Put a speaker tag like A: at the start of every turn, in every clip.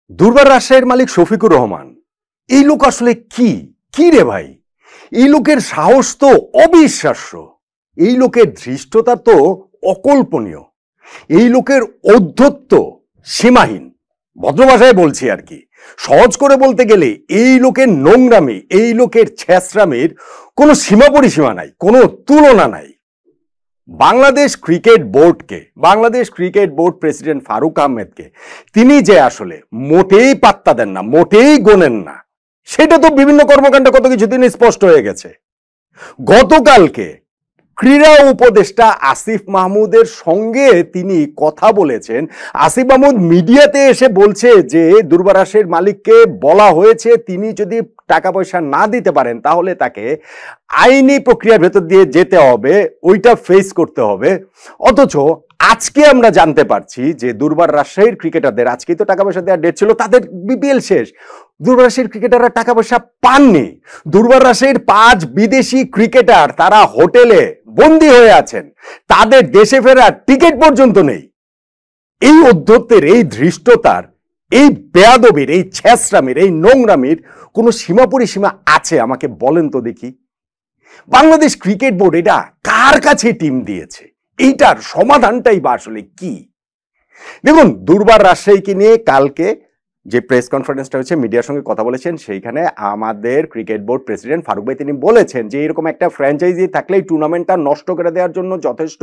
A: দুর্বার রাজশাহীর মালিক শফিকুর রহমান এই লোক আসলে কি কি রে ভাই? এই লোকের সাহস তো অবিশ্বাস্য, এই লোকের ধৃষ্টতা তো অকল্পনীয়, এই লোকের ঔদ্ধত্য সীমাহীন। ভদ্র ভাষায় বলছি আর কি, সহজ করে বলতে গেলে এই লোকের নোংরামি, এই লোকের ছেঁচড়ামির কোনো সীমা পরিসীমা নাই, কোনো তুলনা নাই। Bangladesh cricket board president Faruque আহমেদকে তিনি যে আসলে মোটেই পাত্তা দেন না, মোটেই গোনেন না, সেটা তো বিভিন্ন কর্মকাণ্ডে কত কিছুদিন স্পষ্ট হয়ে গেছে। গতকালকে ক্রীড়া উপদেষ্টা আসিফ মাহমুদের সঙ্গে তিনি কথা বলেছেন। আসিফ মাহমুদ মিডিয়াতে এসে বলছে যে দুর্বার রাজশাহীর মালিককে বলা হয়েছে তিনি যদি টাকা পয়সা না দিতে পারেন তাহলে তাকে আইনি প্রক্রিয়ার ভেতর দিয়ে যেতে হবে, ওইটা ফেস করতে হবে। অথচ আজকে আমরা জানতে পারছি যে দুর্বার রাজশাহীর ক্রিকেটারদের, আজকেই তো টাকা পয়সা দেওয়ার ডেট ছিল, তাদের বিপিএল শেষ, দুর্বার রাজশাহীর ক্রিকেটাররা টাকা পয়সা পাননি। দুর্বার রাজশাহীর 5 বিদেশি ক্রিকেটার তারা হোটেলে বন্দী হয়ে আছেন, তাদের দেশে ফেরার টিকিট পর্যন্ত নেই। এই অধ্যত্বের, এই ধৃষ্টতার, এই বেয়াদবির, এই ছেঁচড়ামির, এই নোংরামির কোনো সীমা পরিসীমা আছে? আমাকে বলেন তো দেখি। বাংলাদেশ ক্রিকেট বোর্ড এটা কার কাছে টিম দিয়েছে? এইটার সমাধানটাই বা আসলে কি? দেখুন, দুর্বার রাজশাহীকে নিয়ে কালকে যে প্রেস কনফারেন্সটা হচ্ছে, মিডিয়ার সঙ্গে কথা বলেছেন, সেইখানে আমাদের ক্রিকেট বোর্ড প্রেসিডেন্ট ফারুক ভাই তিনি বলেছেন যে এরকম একটা ফ্র্যাঞ্চাইজি থাকলে এই টুর্নামেন্টটা নষ্ট করে দেওয়ার জন্য যথেষ্ট,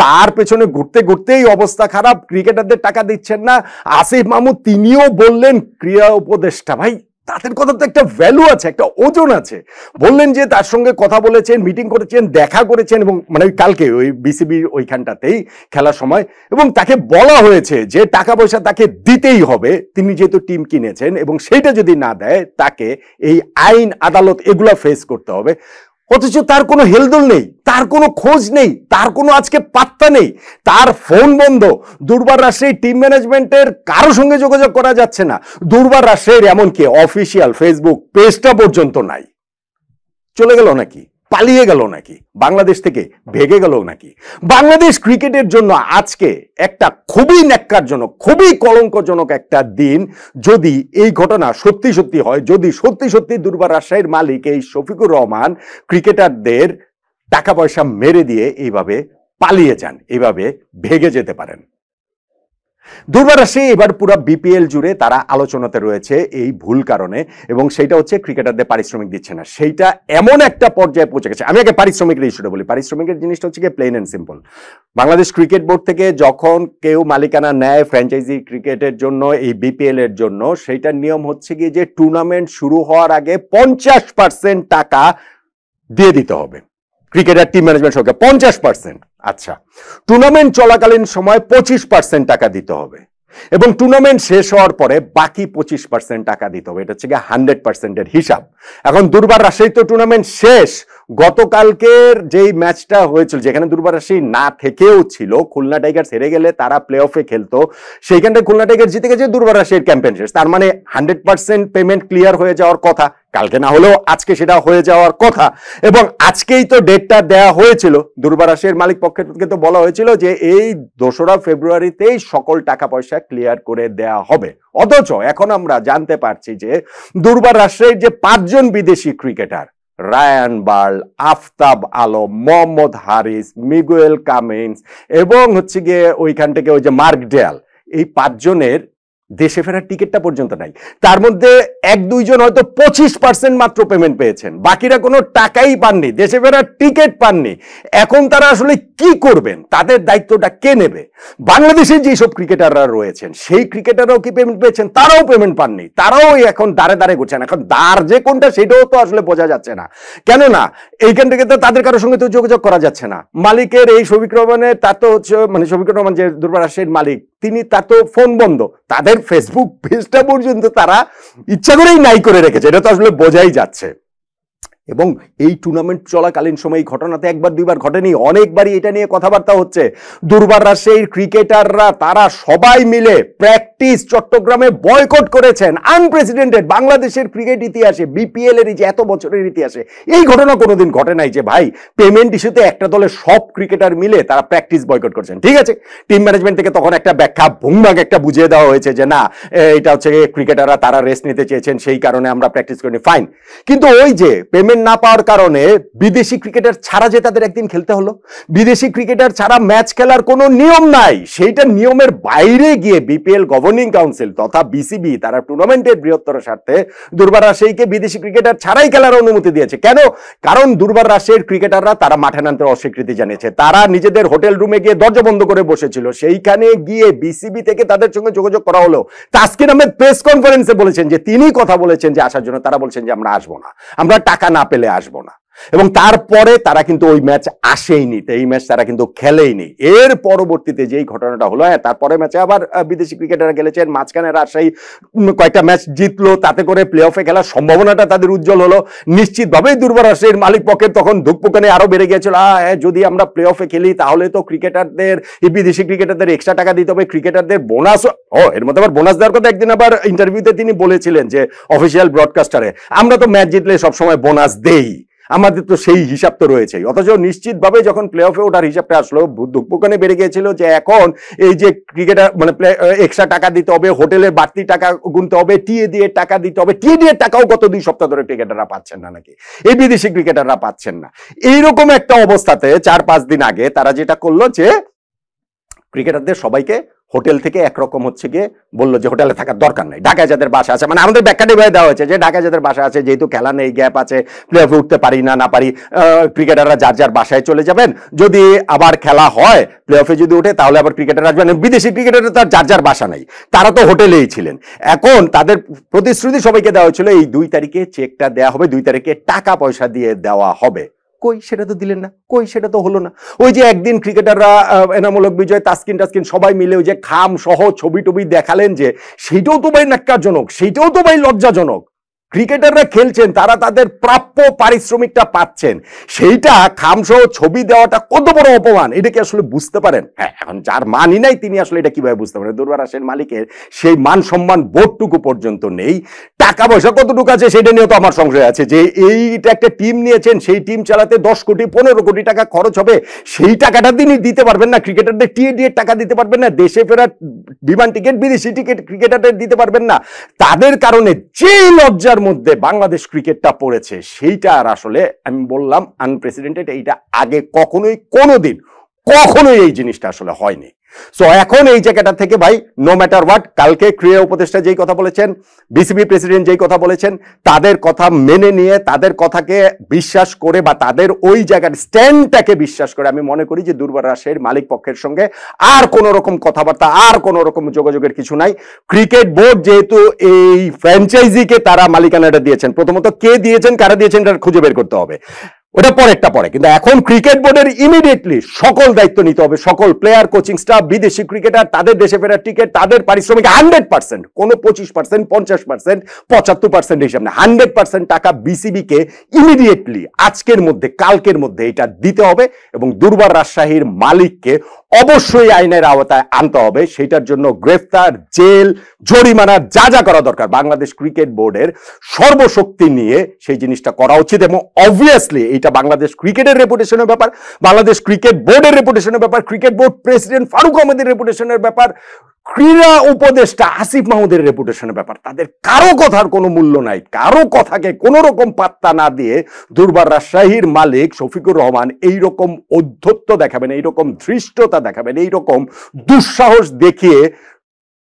A: তার পেছনে ঘুরতে ঘুরতেই অবস্থা খারাপ, ক্রিকেটারদের টাকা দিচ্ছেন না। আসিফ মাহমুদ তিনিও বললেন, ক্রীড়া উপদেষ্টা ভাই, তাদের কথা তো একটা ভ্যালু আছে, একটা ওজন আছে। বললেন যে তার সঙ্গে কথা বলেছেন, মিটিং করেছেন, দেখা করেছেন, এবং মানে কালকে ওই বিসিবির ওইখানটাতেই খেলার সময়, এবং তাকে বলা হয়েছে যে টাকা পয়সা তাকে দিতেই হবে, তিনি যেহেতু টিম কিনেছেন, এবং সেইটা যদি না দেয় তাকে এই আইন আদালত এগুলা ফেস করতে হবে। অথচ তার কোনো হেলদোল নেই, তার কোনো খোঁজ নেই, তার কোনো আজকে পাত্তা নেই, তার ফোন বন্ধ। দুর্বার রাজশাহী টিম ম্যানেজমেন্টের কারোর সঙ্গে যোগাযোগ করা যাচ্ছে না। দুর্বার রাজশাহীর এমনকি অফিসিয়াল ফেসবুক পেজটা পর্যন্ত নাই। চলে গেল নাকি? পালিয়ে গেল নাকি? বাংলাদেশ থেকে ভেগে গেল নাকি? বাংলাদেশ ক্রিকেটের জন্য আজকে একটা খুবই ন্যাক্কারজনক, খুবই কলঙ্কজনক একটা দিন। যদি এই ঘটনা সত্যি সত্যি হয়, যদি সত্যি সত্যি দুর্বার রাজশাহীর মালিক এই শফিকুর রহমান ক্রিকেটারদের টাকা পয়সা মেরে দিয়ে এইভাবে পালিয়ে যান, এইভাবে ভেগে যেতে পারেন। দুর্বার রাজশাহী এবার পুরো বিপিএল জুড়ে তারা আলোচনাতে রয়েছে এই ভুল কারণে, এবং সেইটা হচ্ছে ক্রিকেটারদের পারিশ্রমিক দিচ্ছে না। সেইটা এমন একটা পর্যায়ে পৌঁছে গেছে। আমি আগে পারিশ্রমিকের ইস্যুটা বলি। পারিশ্রমিকের জিনিসটা হচ্ছে কি, plain and simple. Bangladesh cricket board থেকে যখন কেউ মালিকানা নেয় ফ্র্যাঞ্চাইজি ক্রিকেটের জন্য, এই বিপিএল এর জন্য, সেইটার নিয়ম হচ্ছে কি যে টুর্নামেন্ট শুরু হওয়ার আগে 50% টাকা দিয়ে দিতে হবে ক্রিকেটার টিম ম্যানেজমেন্ট সঙ্গে, 50%। আচ্ছা, টুর্নামেন্ট চলাকালীন সময় 25% টাকা দিতে হবে, এবং টুর্নামেন্ট শেষ হওয়ার পরে বাকি 25% টাকা দিতে হবে। এটা হচ্ছে 100%-এর হিসাব। এখন দুর্বার রাজশাহী তো টুর্নামেন্ট শেষ, গতকালকের যেই ম্যাচটা হয়েছিল, যেখানে দুর্বার রাজশাহী না থেকেও ছিল, খুলনা টাইগার্স হেরে গেলে তারা প্লে অফে খেলতো, সেইখানটায় খুলনা টাইগার্স জিতে গেছে, দুর্বার রাজশাহীর ক্যাম্পেইন শেষ। তার মানে 100% পেমেন্ট ক্লিয়ার হয়ে যাওয়ার কথা, কালকে না হলেও আজকে সেটা হয়ে যাওয়ার কথা। এবং আজকেই তো ডেটটা দেয়া হয়েছিল, দুর্বার রাজশাহীর মালিক পক্ষের থেকে তো বলা হয়েছিল যে এই 2রা ফেব্রুয়ারিতেই সকল টাকা পয়সা ক্লিয়ার করে দেয়া হবে। অথচ এখন আমরা জানতে পারছি যে দুর্বার রাজশাহীর যে 5 জন বিদেশি cricketer, Ryan Burl, Aftab Alam, Mohammad Haris, Miguel Cummins, এবং হচ্ছে গিয়ে ওইখান থেকে ওই যে মার্ক ডেয়াল, এই 5 জনের দেশে ফেরার টিকিটটা পর্যন্ত নাই। তার মধ্যে 1-2 জন হয়তো 25% মাত্র পেমেন্ট পেয়েছেন, বাকিরা কোনো টাকাই পাননি, দেশে ফেরার টিকিট পাননি। এখন তারা আসলে কি করবেন? তাদের দায়িত্বটা কে নেবে? বাংলাদেশের যেসব ক্রিকেটাররা রয়েছেন সেই ক্রিকেটাররাও কি পেমেন্ট পেয়েছেন? তারাও পেমেন্ট পাননি, তারাও এখন দাঁড়ে দাঁড়ে ঘুরছেন। এখন দাঁড় যে কোনটা সেটাও তো আসলে বোঝা যাচ্ছে না। কেননা এইখান থেকে তো তাদের কারোর সঙ্গে তো যোগাযোগ করা যাচ্ছে না। মালিকের এই শফিকুর রহমানের, তার তো হচ্ছে মানে শফিকুর রহমান যে দুর্বার রাজশাহীর মালিক, তিনি, তার তো ফোন বন্ধ, তাদের ফেসবুক পেজটা পর্যন্ত তারা ইচ্ছা করেই নাই করে রেখেছে, এটা তো আসলে বোঝাই যাচ্ছে। এবং এই টুর্নামেন্ট চলাকালীন সময় এই ঘটনাতে একবার দুইবার ঘটেনি, অনেকবারই এটা নিয়ে কথাবার্তা হচ্ছে। দুর্বার রাজশাহীর ক্রিকেটাররা তারা সবাই মিলে প্র্যাকটিস চট্টগ্রামে বয়কট করেছেন। আনপ্রেসিডেন্টেড বাংলাদেশের ক্রিকেট ইতিহাসে, বিপিএল এর যে এত বছরের ইতিহাসে এই ঘটনা কোনোদিন ঘটে নাই যে ভাই পেমেন্ট ইস্যুতে একটা দলের সব ক্রিকেটার মিলে তারা প্র্যাকটিস বয়কট করছেন। ঠিক আছে, টিম ম্যানেজমেন্ট থেকে তখন একটা ব্যাখ্যা ভুংভাগ একটা বুঝিয়ে দেওয়া হয়েছে যে না এটা হচ্ছে ক্রিকেটাররা তারা রেস্ট নিতে চেয়েছেন সেই কারণে আমরা প্র্যাকটিস করিনি, ফাইন। কিন্তু ওই যে পেমেন্ট না পাওয়ার কারণে বিদেশি ক্রিকেটার ছাড়া যে তাদের একদিন খেলতে হলো, বিদেশি ক্রিকেটার ছাড়া ম্যাচ খেলার কোনো নিয়ম নাই, সেইটা নিয়মের বাইরে গিয়ে বিপিএল গভর্নিং কাউন্সিল তথা বিসিবি তারা টুর্নামেন্টের বৃহত্তর স্বার্থে দুর্বার রাজশাহীকে বিদেশি ক্রিকেটার ছাড়াই খেলার অনুমতি দিয়েছে। কেন? কারণ দুর্বার রাজশাহীর ক্রিকেটাররা তারা মাঠে নামতে অস্বীকৃতি জানিয়েছে, তারা নিজেদের হোটেল রুমে গিয়ে দরজা বন্ধ করে বসেছিল, সেইখানে গিয়ে বিসিবি থেকে তাদের সঙ্গে যোগাযোগ করা হলো। তাসকিন আহমেদ প্রেস কনফারেন্সে বলেছেন যে তিনি কথা বলেছেন যে আসার জন্য, তারা বলছেন যে আমরা আসবো না, আমরা টাকা না পেলে আসবো না। এবং তারপরে তারা কিন্তু ওই ম্যাচ আসেইনি, এই ম্যাচ তারা কিন্তু খেলেইনি। এর পরবর্তীতে যেই ঘটনাটা হলো, তারপরে ম্যাচে আবার বিদেশি ক্রিকেটাররা খেলেছেন, মাঝখানে রাজশাহী কয়েকটা ম্যাচ জিতলো, তাতে করে প্লে অফে খেলার সম্ভাবনাটা তাদের উজ্জ্বল হলো। নিশ্চিতভাবেই দুর্বার রাজশাহীর মালিক পক্ষের তখন ধুকপুকানি আরো বেড়ে গিয়েছিল, যদি আমরা প্লে অফে খেলি তাহলে তো ক্রিকেটারদের, এই বিদেশি ক্রিকেটারদের এক্সট্রা টাকা দিতে হবে, ক্রিকেটারদের বোনাস, এর মধ্যে আবার বোনাস দেওয়ার কথা একদিন আবার ইন্টারভিউতে তিনি বলেছিলেন যে অফিসিয়াল ব্রডকাস্টারে, আমরা তো ম্যাচ জিতলে সবসময় বোনাস দেই, আমাদের তো সেই হিসাব তো রয়েছেই। অথচ নিশ্চিতভাবে যখন প্লে অফে ওঠার হিসাবটা আসলো, দুঃখনে বেড়ে গিয়েছিল যে এখন এই যে ক্রিকেটার মানে এক্সট্রা টাকা দিতে হবে, হোটেলের বাড়তি টাকা গুনতে হবে, টিএ দিয়ে টাকা দিতে হবে, টিএ দিয়ে টাকাও গত 2 সপ্তাহ ধরে ক্রিকেটাররা পাচ্ছেন না, নাকি এই বিদেশি ক্রিকেটাররা পাচ্ছেন না। এইরকম একটা অবস্থাতে 4-5 দিন আগে তারা যেটা করলো যে ক্রিকেটারদের সবাইকে হোটেল থেকে একরকম হচ্ছে গিয়ে বললো যে হোটেলে থাকার দরকার নেই, ঢাকায় যাদের বাসা আছে, মানে আমাদের ব্যাখ্যাটা ভেবে দেওয়া হয়েছে যে ঢাকায় যাদের বাসা আছে, যেহেতু খেলা নেই, গ্যাপ আছে, প্লে অফে উঠতে পারি না পারি, ক্রিকেটাররা যার যার বাসায় চলে যাবেন, যদি আবার খেলা হয় প্লে অফে যদি উঠে তাহলে আবার ক্রিকেটার আসবেন। বিদেশি ক্রিকেটাররা তার যার যার বাসা নাই, তারা তো হোটেলেই ছিলেন। এখন তাদের প্রতিশ্রুতি সবাইকে দেওয়া হয়েছিল এই 2 তারিখে চেকটা দেওয়া হবে, 2 তারিখে টাকা পয়সা দিয়ে দেওয়া হবে। কই সেটা তো দিলেন না, কই সেটা তো হলো না। ওই যে একদিন ক্রিকেটাররা এনামূলক বিজয়, তাসকিন সবাই মিলে ওই যে খাম সহ ছবি টবি দেখালেন, যে সেইটাও তো ভাই ন্যাক্কারজনক, সেইটাও তো ভাই লজ্জাজনক। ক্রিকেটাররা খেলছেন, তারা তাদের প্রাপ্য পারিশ্রমিকটা পাচ্ছেন, সেইটা খামসহ ছবি দেওয়াটা কত বড় অপমান, এটা কি আসলে বুঝতে পারেন? হ্যাঁ, এখন যার মানই নাই তিনি আসলে এটা কিভাবে বুঝতে পারেন? দুর্বার রাজশাহীর মালিকের সেই মান সম্মান বোধটুকু পর্যন্ত নেই, টাকা পয়সা কতটুকু আছে সেটা নিয়ে তো আমার সংশয় আছে। যে এইটা একটা টিম নিয়েছেন, সেই টিম চালাতে 10 কোটি 15 কোটি টাকা খরচ হবে, সেই টাকাটা তিনি দিতে পারবেন না, ক্রিকেটারদের টিএ দিয়ে টাকা দিতে পারবেন না, দেশে ফেরার বিমান টিকিট, বিদেশি টিকিট ক্রিকেটারদের দিতে পারবেন না। তাদের কারণে যে লজ্জার মধ্যে বাংলাদেশ ক্রিকেটটা পড়েছে সেইটা আর আসলে আমি বললাম আনপ্রেসিডেন্টেড, এইটা আগে কখনোই কখনোই এই জিনিসটা আসলে হয়নি। সো এখন এই জায়গাটা থেকে ভাই নো ম্যাটার হোয়াট, কালকে ক্রীড়া উপদেষ্টা যেই কথা বলেছেন, বিসিবি প্রেসিডেন্ট যেই কথা বলেছেন, তাদের কথা মেনে নিয়ে তাদের কথাকে বিশ্বাস করে বা তাদের ওই জায়গার স্ট্যান্ডটাকে বিশ্বাস করে আমি মনে করি যে দুর্বার রাজশাহীর মালিক পক্ষের সঙ্গে আর কোন রকম কথাবার্তা, আর কোন রকম যোগাযোগের কিছু নাই। ক্রিকেট বোর্ড যেহেতু এই ফ্র্যাঞ্চাইজিকে তারা মালিকানাটা দিয়েছেন, প্রথমত কে দিয়েছেন, কারা দিয়েছেন এটা খুঁজে বের করতে হবে, ওটা পরেরটা পরে। কিন্তু এখন ক্রিকেট বোর্ডের ইমিডিয়েটলি সকল দায়িত্ব নিতে হবে, সকল প্লেয়ার, কোচিং স্টাফ, বিদেশি ক্রিকেটার, তাদের দেশে ফেরার টিকিট, তাদের পারিশ্রমিক 100%, কোনো 25%, 50%, 75% হিসাব না, 100% টাকা বিসিবি কে ইমিডিয়েটলি আজকের মধ্যে, কালকের মধ্যে এটা দিতে হবে এবং দুর্বার রাজশাহীর মালিককে অবশ্যই আইনের আওতায় আনতে হবে। সেটার জন্য গ্রেফতার, জেল, জরিমানা যা যা করা দরকার বাংলাদেশ ক্রিকেট বোর্ডের সর্বশক্তি নিয়ে সেই জিনিসটা করা উচিত। এবং অবভিয়াসলি এটা বাংলাদেশ ক্রিকেটের রেপুটেশনের ব্যাপার, বাংলাদেশ ক্রিকেট বোর্ডের রেপুটেশনের ব্যাপার, ক্রিকেট বোর্ড প্রেসিডেন্ট ফারুক আহমেদের রেপুটেশনের ব্যাপার, ক্রীড়া উপদেষ্টা আসিফ মাহমুদের রেপুটেশনের ব্যাপার। তাদের কারো কথার কোনো মূল্য নাই, কারো কথাকে কোন রকম পাত্তা না দিয়ে দুর্বার রাজশাহীর মালিক শফিকুর রহমান এইরকম ঔদ্ধত্য দেখাবেন, এইরকম ধৃষ্টতা দেখাবেন, এইরকম দুঃসাহস দেখিয়ে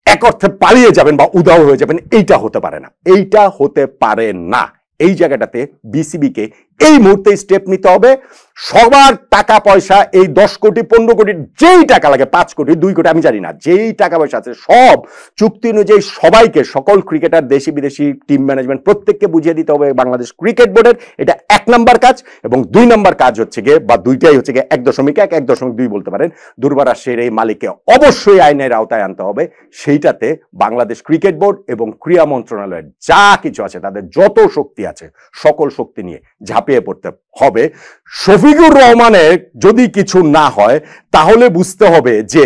A: এক অর্থে পালিয়ে যাবেন বা উধাও হয়ে যাবেন, এইটা হতে পারে না, এইটা হতে পারে না। এই জায়গাটাতে বিসিবিকে এই মুহূর্তে স্টেপ নিতে হবে। সবার টাকা পয়সা, এই 10 কোটি 15 কোটি যেই টাকা লাগে, 5 কোটি 2 কোটি আমি জানি না, যেই টাকা পয়সা আছে সব চুক্তি অনুযায়ী সবাইকে, সকল ক্রিকেটার, দেশি বিদেশি টিম ম্যানেজমেন্ট প্রত্যেককে বুঝিয়ে দিতে হবে বাংলাদেশ ক্রিকেট বোর্ডের। এটা 1 নম্বর কাজ। এবং 2 নম্বর কাজ হচ্ছে গিয়ে, বা দুইটাই হচ্ছে গিয়ে 1.1 1.2 বলতে পারেন, দুর্বার রাজশাহীর এই মালিককে অবশ্যই আইনের আওতায় আনতে হবে। সেইটাতে বাংলাদেশ ক্রিকেট বোর্ড এবং ক্রীড়া মন্ত্রণালয়ের যা কিছু আছে, তাদের যত শক্তি আছে সকল শক্তি নিয়ে ঝাঁপ ঝাঁপিয়ে পড়তে হবে। শফিকুর রহমানের যদি কিছু না হয় তাহলে বুঝতে হবে যে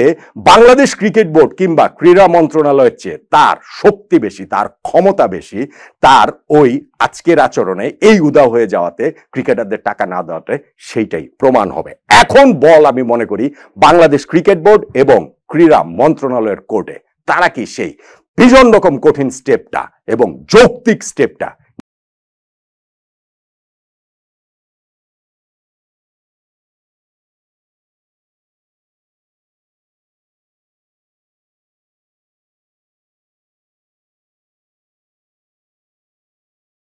A: বাংলাদেশ ক্রিকেট বোর্ড কিংবা ক্রীড়া মন্ত্রণালয়ের চেয়ে তার শক্তি বেশি, তার ক্ষমতা বেশি, তার ওই আজকের আচরণে এই উদাও হয়ে যাওয়াতে, ক্রিকেটারদের টাকা না দেওয়াতে সেইটাই প্রমাণ হবে। এখন বল আমি মনে করি বাংলাদেশ ক্রিকেট বোর্ড এবং ক্রীড়া মন্ত্রণালয়ের কোর্টে। তারা কি সেই ভীষণ রকম কঠিন স্টেপটা এবং যৌক্তিক স্টেপটা